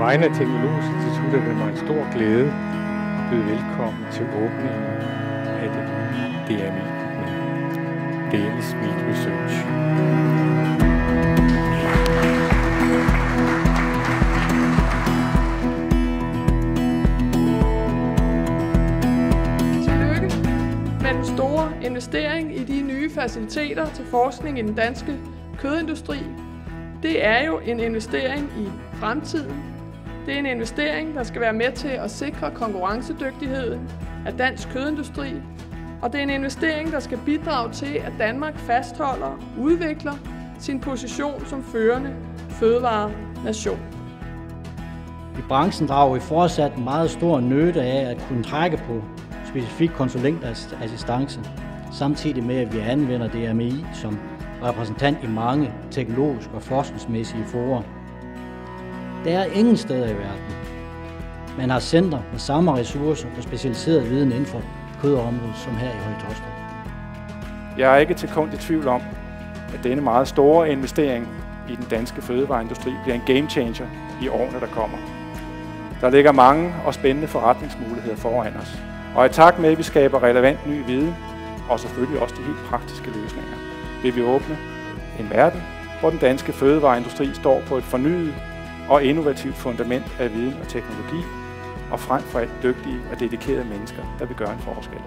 vegne af Teknologisk Institut er det mig en stor glæde at byde velkommen til åbningen af det nye DMI, Danish Meat Research. Tillykke med den store investering i de nye faciliteter til forskning i den danske kødindustri. Det er jo en investering i fremtiden. Det er en investering, der skal være med til at sikre konkurrencedygtigheden af dansk kødindustri. Og det er en investering, der skal bidrage til, at Danmark fastholder og udvikler sin position som førende fødevarenation. I branchen drager vi fortsat meget stor nytte af at kunne trække på specifik konsulentassistance, samtidig med at vi anvender DMI som repræsentant i mange teknologiske og forskningsmæssige fora. Der er ingen steder i verden, man har center med samme ressourcer og specialiseret viden inden for kødområdet som her i Høje Taastrup. Jeg er ikke til sekund i tvivl om, at denne meget store investering i den danske fødevareindustri bliver en game changer i årene, der kommer. Der ligger mange og spændende forretningsmuligheder foran os. Og i takt med, at vi skaber relevant ny viden, og selvfølgelig også de helt praktiske løsninger, vil vi åbne en verden, hvor den danske fødevareindustri står på et fornyet og innovativt fundament af viden og teknologi, og frem for alt dygtige og dedikerede mennesker, der vil gøre en forskel.